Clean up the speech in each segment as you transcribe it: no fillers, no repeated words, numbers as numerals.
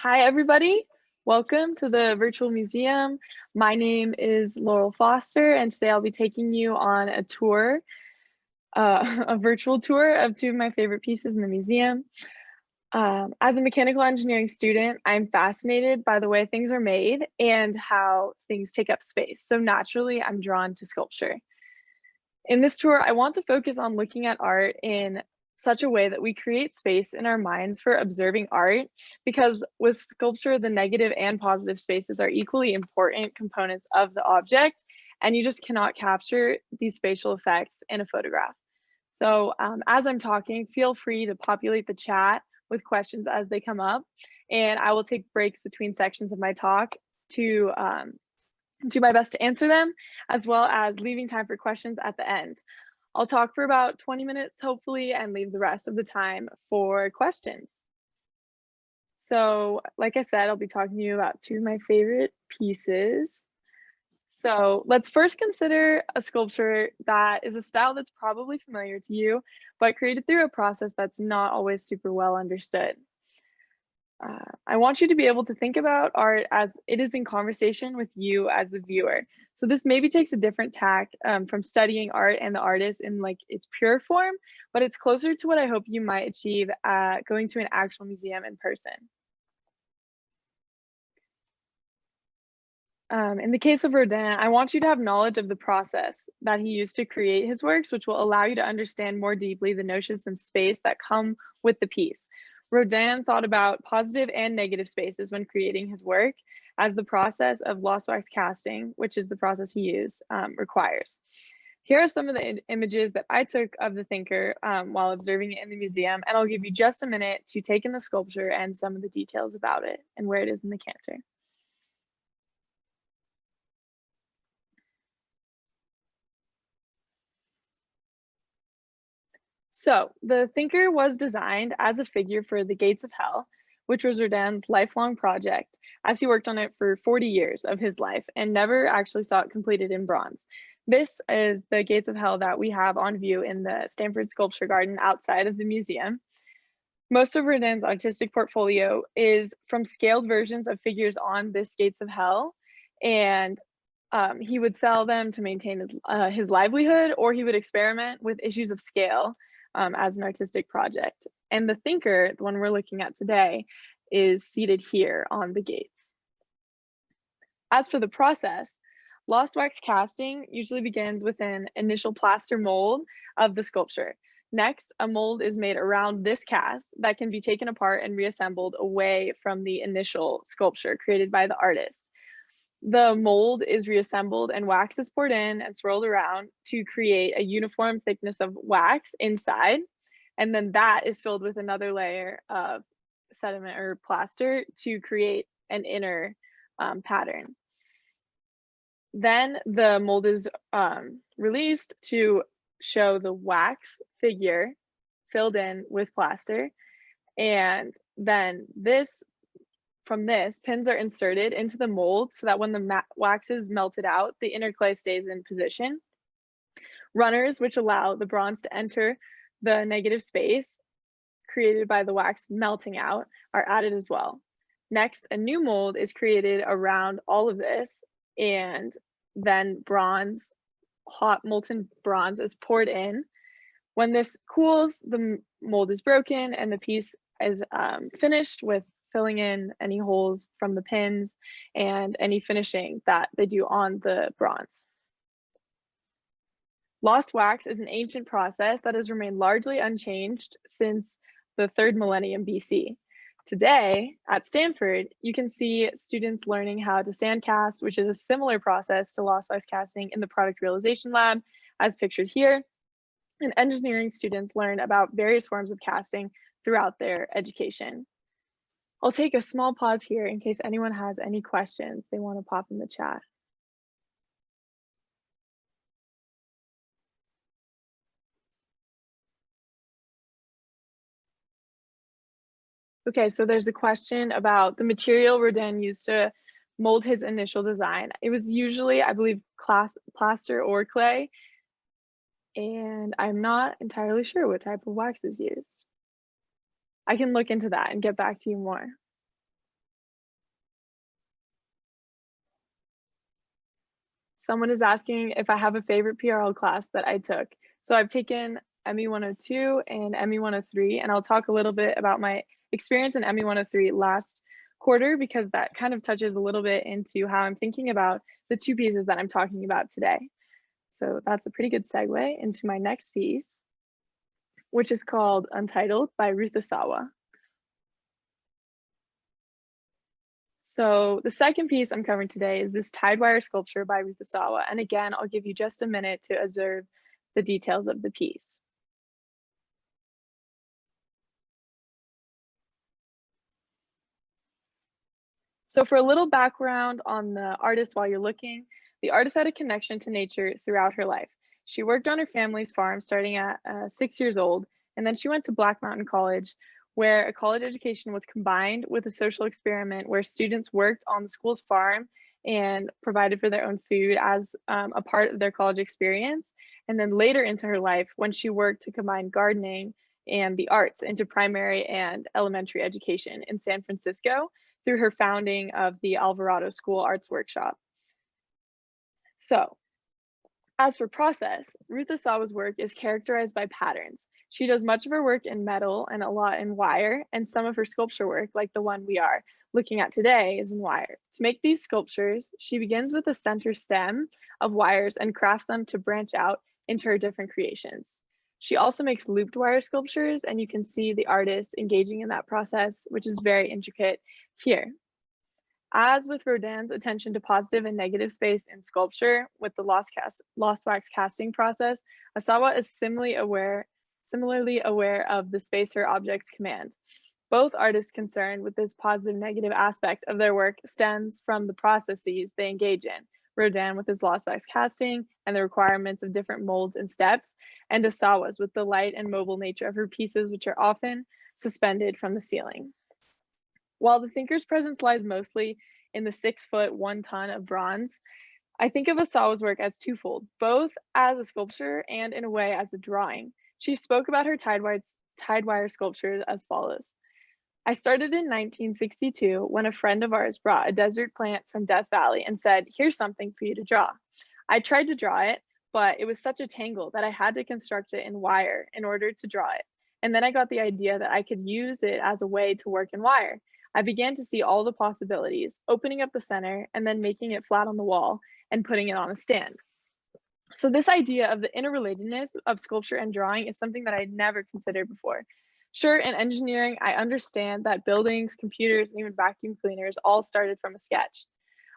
Hi, everybody. Welcome to the virtual museum. My name is Laurel Foster, and today I'll be taking you on a tour, a virtual tour of two of my favorite pieces in the museum. As a mechanical engineering student, I'm fascinated by the way things are made and how things take up space. So naturally, I'm drawn to sculpture. In this tour, I want to focus on looking at art in such a way that we create space in our minds for observing art, because with sculpture, the negative and positive spaces are equally important components of the object, and you just cannot capture these spatial effects in a photograph. So as I'm talking, feel free to populate the chat with questions as they come up, and I will take breaks between sections of my talk to do my best to answer them, as well as leaving time for questions at the end. I'll talk for about 20 minutes, hopefully, and leave the rest of the time for questions. So, like I said, I'll be talking to you about two of my favorite pieces. So let's first consider a sculpture that is a style that's probably familiar to you, but created through a process that's not always super well understood. I want you to be able to think about art as it is in conversation with you as the viewer. So this maybe takes a different tack from studying art and the artist in like its pure form, but it's closer to what I hope you might achieve going to an actual museum in person. In the case of Rodin, I want you to have knowledge of the process that he used to create his works, which will allow you to understand more deeply the notions of space that come with the piece. Rodin thought about positive and negative spaces when creating his work, as the process of lost wax casting, which is the process he used, requires. Here are some of the images that I took of the thinker while observing it in the museum, and I'll give you just a minute to take in the sculpture and some of the details about it and where it is in the Cantor. So, the thinker was designed as a figure for the Gates of Hell, which was Rodin's lifelong project, as he worked on it for 40 years of his life and never actually saw it completed in bronze. This is the Gates of Hell that we have on view in the Stanford Sculpture Garden outside of the museum. Most of Rodin's artistic portfolio is from scaled versions of figures on this Gates of Hell, and he would sell them to maintain his livelihood, or he would experiment with issues of scale as an artistic project. And the thinker, the one we're looking at today, is seated here on the gates. As for the process, lost wax casting usually begins with an initial plaster mold of the sculpture. Next, a mold is made around this cast that can be taken apart and reassembled away from the initial sculpture created by the artist. The mold is reassembled and wax is poured in and swirled around to create a uniform thickness of wax inside. And then that is filled with another layer of sediment or plaster to create an inner pattern. Then the mold is released to show the wax figure filled in with plaster. And then from this, pins are inserted into the mold so that when the wax is melted out, the inner clay stays in position. Runners, which allow the bronze to enter the negative space created by the wax melting out, are added as well. Next, a new mold is created around all of this, and then bronze, hot molten bronze, is poured in. When this cools, the mold is broken and the piece is finished with filling in any holes from the pins and any finishing that they do on the bronze. Lost wax is an ancient process that has remained largely unchanged since the 3rd millennium BC. Today at Stanford, you can see students learning how to sandcast, which is a similar process to lost wax casting in the product realization lab, as pictured here. And engineering students learn about various forms of casting throughout their education. I'll take a small pause here in case anyone has any questions they want to pop in the chat. Okay, so there's a question about the material Rodin used to mold his initial design. It was usually, I believe, plaster or clay, and I'm not entirely sure what type of wax is used. I can look into that and get back to you more. Someone is asking if I have a favorite PRL class that I took. So I've taken ME 102 and ME 103, and I'll talk a little bit about my experience in ME 103 last quarter because that kind of touches a little bit into how I'm thinking about the two pieces that I'm talking about today. So that's a pretty good segue into my next piece, which is called Untitled by Ruthesawa. So the second piece I'm covering today is this Tidewire sculpture by Ruthesawa. And again, I'll give you just a minute to observe the details of the piece. So for a little background on the artist while you're looking, the artist had a connection to nature throughout her life. She worked on her family's farm starting at 6 years old, and then she went to Black Mountain College, where a college education was combined with a social experiment where students worked on the school's farm and provided for their own food as a part of their college experience. And then later into her life, when she worked to combine gardening and the arts into primary and elementary education in San Francisco through her founding of the Alvarado School Arts Workshop. So, as for process, Ruth Asawa's work is characterized by patterns. She does much of her work in metal and a lot in wire, and some of her sculpture work, like the one we are looking at today, is in wire. To make these sculptures, she begins with a center stem of wires and crafts them to branch out into her different creations. She also makes looped wire sculptures, and you can see the artist engaging in that process, which is very intricate here. As with Rodin's attention to positive and negative space in sculpture with the lost wax casting process, Asawa is similarly aware of the space her objects command. Both artists concerned with this positive negative aspect of their work stems from the processes they engage in. Rodin with his lost wax casting and the requirements of different molds and steps, and Asawa's with the light and mobile nature of her pieces, which are often suspended from the ceiling. While the thinker's presence lies mostly in the 6 foot, 1 ton of bronze, I think of Asawa's work as twofold, both as a sculpture and in a way as a drawing. She spoke about her Tidewire sculptures as follows. I started in 1962 when a friend of ours brought a desert plant from Death Valley and said, here's something for you to draw. I tried to draw it, but it was such a tangle that I had to construct it in wire in order to draw it. And then I got the idea that I could use it as a way to work in wire. I began to see all the possibilities, opening up the center and then making it flat on the wall and putting it on a stand. So this idea of the interrelatedness of sculpture and drawing is something that I'd never considered before. Sure, in engineering, I understand that buildings, computers, and even vacuum cleaners all started from a sketch.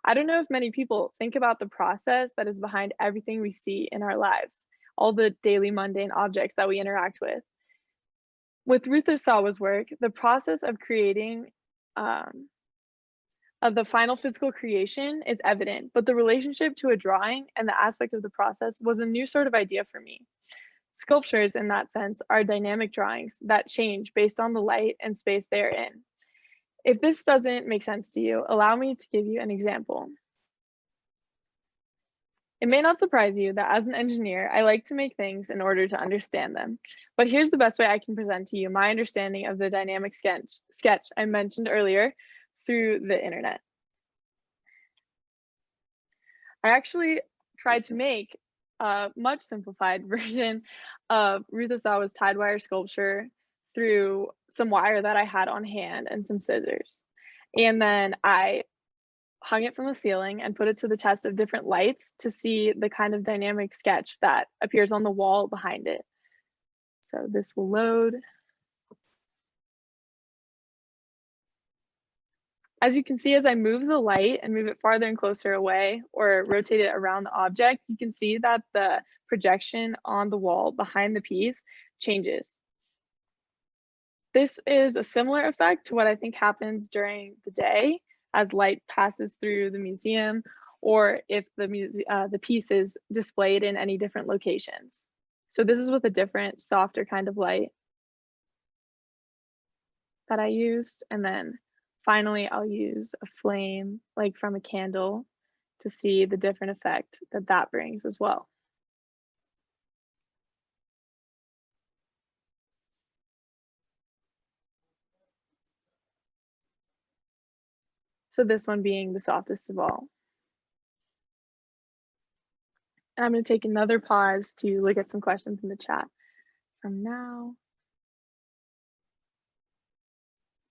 I don't know if many people think about the process that is behind everything we see in our lives, all the daily mundane objects that we interact with. With Ruth Asawa's work, the process of creating of the final physical creation is evident, but the relationship to a drawing and the aspect of the process was a new sort of idea for me. Sculptures, in that sense, are dynamic drawings that change based on the light and space they are in. If this doesn't make sense to you, allow me to give you an example. It may not surprise you that as an engineer, I like to make things in order to understand them. But here's the best way I can present to you my understanding of the dynamic sketch I mentioned earlier through the internet. I actually tried to make a much simplified version of Ruth Asawa's Tidewire sculpture through some wire that I had on hand and some scissors. And then I hung it from the ceiling and put it to the test of different lights to see the kind of dynamic sketch that appears on the wall behind it. So this will load. As you can see, as I move the light and move it farther and closer away or rotate it around the object, you can see that the projection on the wall behind the piece changes. This is a similar effect to what I think happens during the day as light passes through the museum, or if the piece is displayed in any different locations. So this is with a different, softer kind of light that I used. And then finally, I'll use a flame, like from a candle, to see the different effect that that brings as well. So this one being the softest of all. And I'm going to take another pause to look at some questions in the chat from now.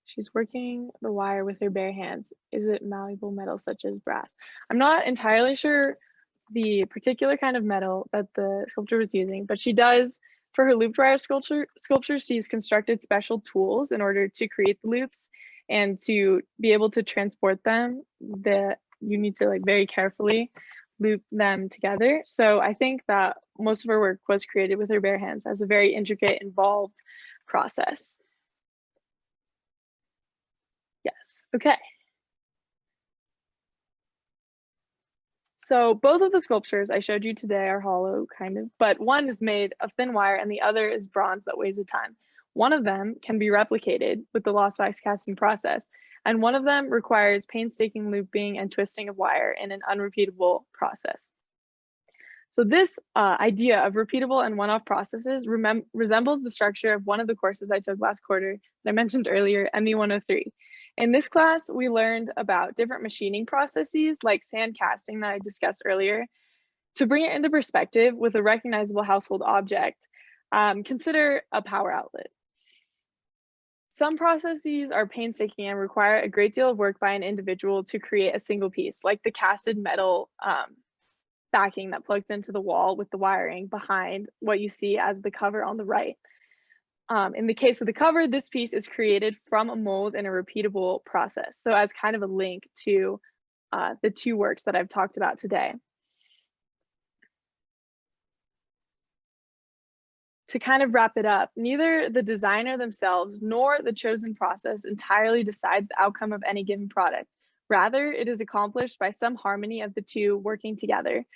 She's working the wire with her bare hands. Is it malleable metal such as brass? I'm not entirely sure the particular kind of metal that the sculptor was using, but she does, for her looped wire sculpture, she's constructed special tools in order to create the loops, and to be able to transport them, you need to like very carefully loop them together. So I think that most of her work was created with her bare hands as a very intricate, involved process. Yes, okay. So both of the sculptures I showed you today are hollow, kind of, but one is made of thin wire and the other is bronze that weighs a ton. One of them can be replicated with the lost wax casting process, and one of them requires painstaking looping and twisting of wire in an unrepeatable process. So this idea of repeatable and one-off processes resembles the structure of one of the courses I took last quarter that I mentioned earlier, ME 103. In this class, we learned about different machining processes like sand casting that I discussed earlier. To bring it into perspective with a recognizable household object, consider a power outlet. Some processes are painstaking and require a great deal of work by an individual to create a single piece, like the casted metal backing that plugs into the wall with the wiring behind what you see as the cover on the right. In the case of the cover, this piece is created from a mold in a repeatable process. So as kind of a link to the two works that I've talked about today. To kind of wrap it up, neither the designer themselves nor the chosen process entirely decides the outcome of any given product. Rather, it is accomplished by some harmony of the two working together.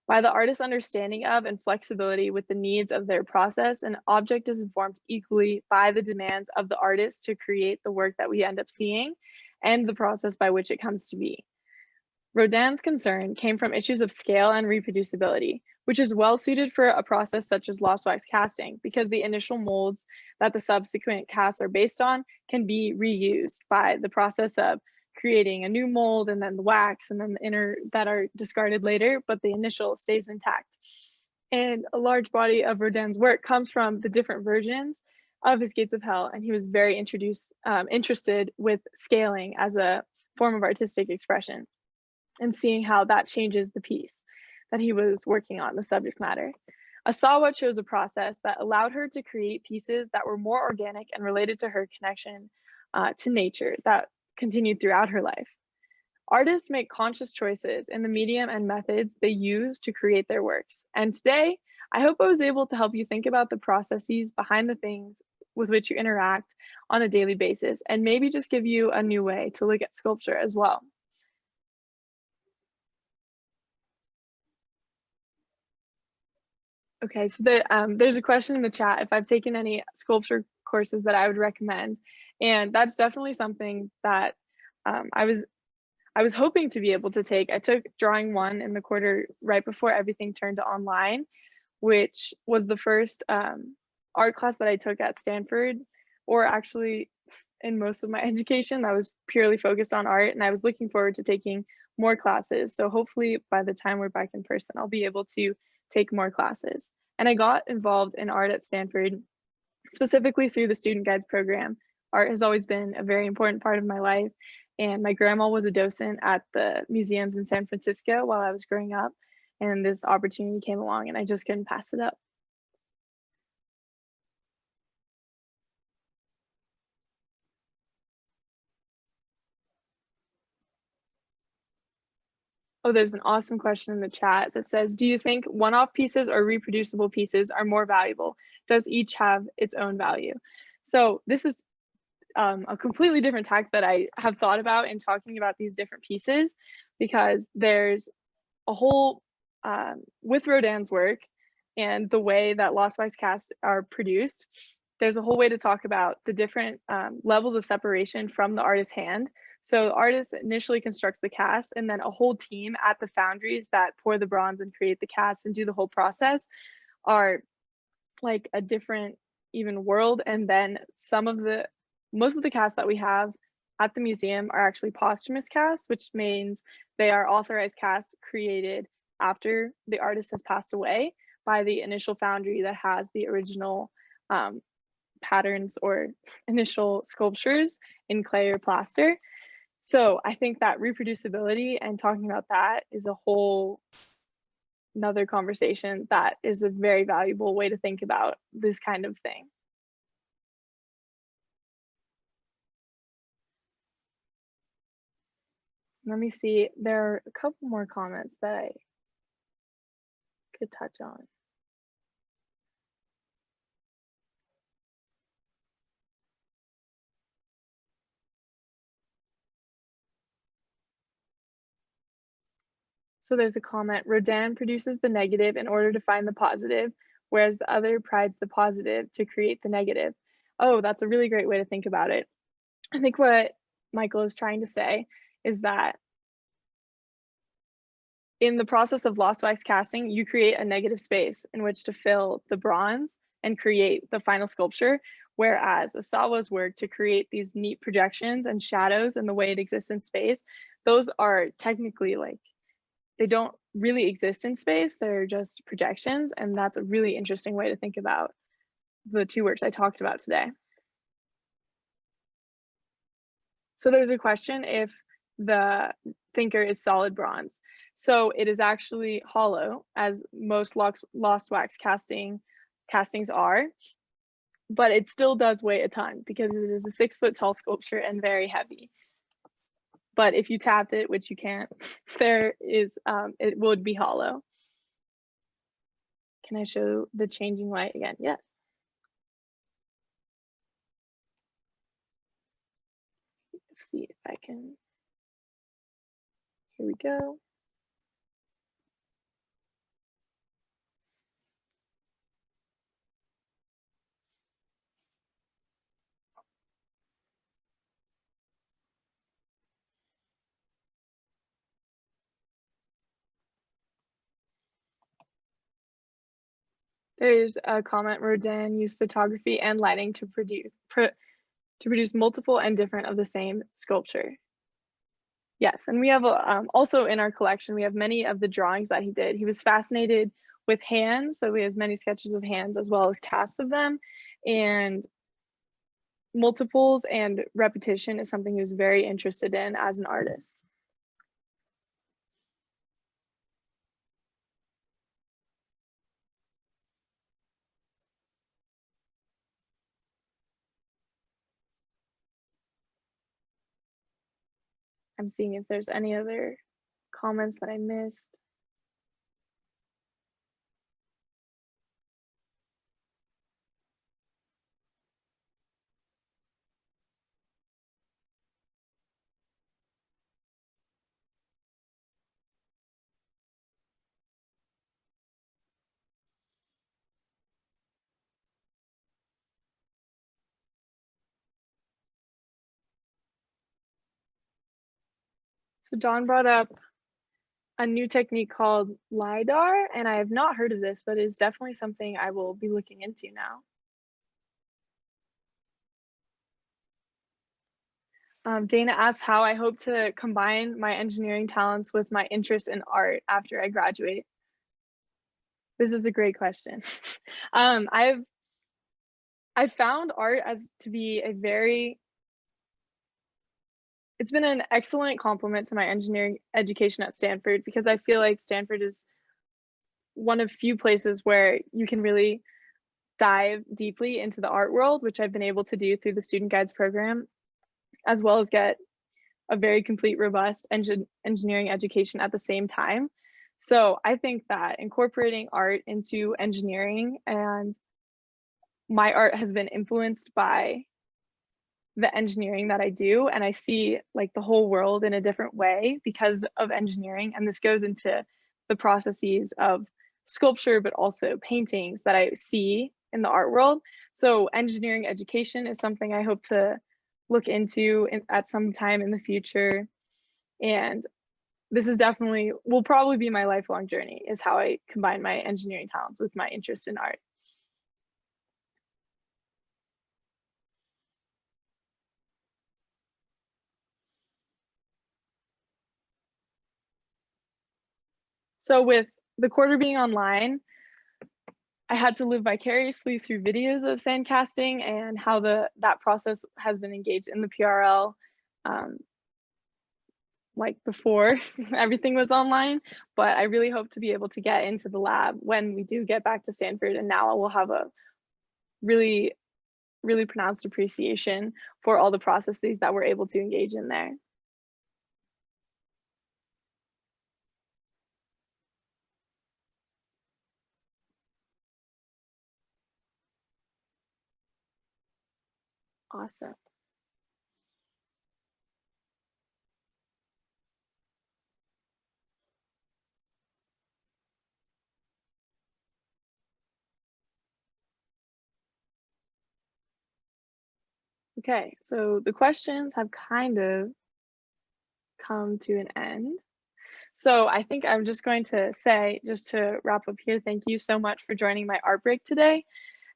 By the artist's understanding of and flexibility with the needs of their process, an object is informed equally by the demands of the artist to create the work that we end up seeing and the process by which it comes to be. Rodin's concern came from issues of scale and reproducibility, which is well suited for a process such as lost wax casting, because the initial molds that the subsequent casts are based on can be reused by the process of creating a new mold and then the wax and then the inner that are discarded later, but the initial stays intact. And a large body of Rodin's work comes from the different versions of his Gates of Hell, and he was very interested with scaling as a form of artistic expression and seeing how that changes the piece that he was working on, the subject matter. Asawa chose a process that allowed her to create pieces that were more organic and related to her connection to nature that continued throughout her life. Artists make conscious choices in the medium and methods they use to create their works. And today, I hope I was able to help you think about the processes behind the things with which you interact on a daily basis, and maybe just give you a new way to look at sculpture as well. Okay, so there's a question in the chat if I've taken any sculpture courses that I would recommend, and that's definitely something that I was hoping to be able to take. I took drawing 1 in the quarter right before everything turned to online, which was the first art class that I took at Stanford, or actually in most of my education that was purely focused on art, and I was looking forward to taking more classes. So hopefully by the time we're back in person, I'll be able to take more classes. And I got involved in art at Stanford, specifically through the Student Guides program. Art has always been a very important part of my life, and my grandma was a docent at the museums in San Francisco while I was growing up, and this opportunity came along and I just couldn't pass it up. Oh, there's an awesome question in the chat that says, do you think one-off pieces or reproducible pieces are more valuable? Does each have its own value? So this is a completely different tack that I have thought about in talking about these different pieces, because there's a whole, with Rodin's work and the way that lost wax casts are produced, there's a whole way to talk about the different levels of separation from the artist's hand. So the artist initially constructs the cast, and then a whole team at the foundries that pour the bronze and create the cast and do the whole process are like a different even world. And then most of the casts that we have at the museum are actually posthumous casts, which means they are authorized casts created after the artist has passed away by the initial foundry that has the original um, patterns or initial sculptures in clay or plaster. So I think that reproducibility and talking about that is a whole another conversation that is a very valuable way to think about this kind of thing. Let me see, there are a couple more comments that I could touch on. So there's a comment, Rodin produces the negative in order to find the positive, whereas the other prides the positive to create the negative. Oh, that's a really great way to think about it. I think what Michael is trying to say is that in the process of lost wax casting, you create a negative space in which to fill the bronze and create the final sculpture. Whereas Asawa's work to create these neat projections and shadows and the way it exists in space, those are technically like, they don't really exist in space, they're just projections. And that's a really interesting way to think about the two works I talked about today. So there's a question if the thinker is solid bronze. So it is actually hollow, as most lost wax castings are, but it still does weigh a ton because it is a 6-foot tall sculpture and very heavy. But if you tapped it, which you can't, there is, it would be hollow. Can I show the changing light again? Yes. Let's see if I can, here we go. There's a comment, Rodin used photography and lighting to produce multiple and different of the same sculpture. Yes, and we have also in our collection, we have many of the drawings that he did. He was fascinated with hands, so he has many sketches of hands as well as casts of them. And multiples and repetition is something he was very interested in as an artist. I'm seeing if there's any other comments that I missed. So John brought up a new technique called LiDAR, and I have not heard of this, but it's definitely something I will be looking into now. Dana asked how I hope to combine my engineering talents with my interest in art after I graduate. This is a great question. I've found art as to be it's been an excellent complement to my engineering education at Stanford because I feel like Stanford is one of few places where you can really dive deeply into the art world, which I've been able to do through the Student Guides program, as well as get a very complete, robust engineering education at the same time. So I think that incorporating art into engineering, and my art has been influenced by the engineering that I do, and I see like the whole world in a different way because of engineering. And this goes into the processes of sculpture, but also paintings that I see in the art world. So engineering education is something I hope to look into at some time in the future. And this is definitely will probably be my lifelong journey, is how I combine my engineering talents with my interest in art. So with the quarter being online, I had to live vicariously through videos of sandcasting and how that process has been engaged in the PRL, um, like before everything was online. But I really hope to be able to get into the lab when we do get back to Stanford, and now I will have a really, really pronounced appreciation for all the processes that we're able to engage in there. Awesome. Okay, so the questions have kind of come to an end. So I think I'm just going to say, just to wrap up here, thank you so much for joining my art break today.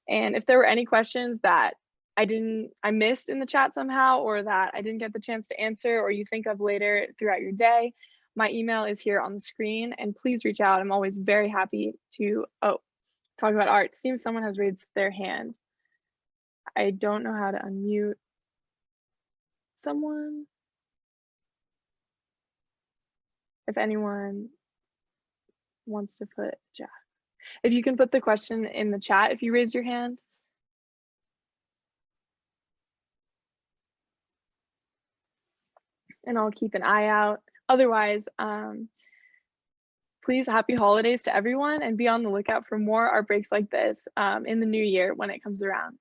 And if there were any questions that I missed in the chat somehow, or that I didn't get the chance to answer, or you think of later throughout your day, my email is here on the screen, and please reach out. I'm always very happy to talk about art. Seems someone has raised their hand. I don't know how to unmute someone. If anyone wants to put, yeah. If you can put the question in the chat if you raise your hand. And I'll keep an eye out. Otherwise, please, happy holidays to everyone, and be on the lookout for more art breaks like this in the new year when it comes around.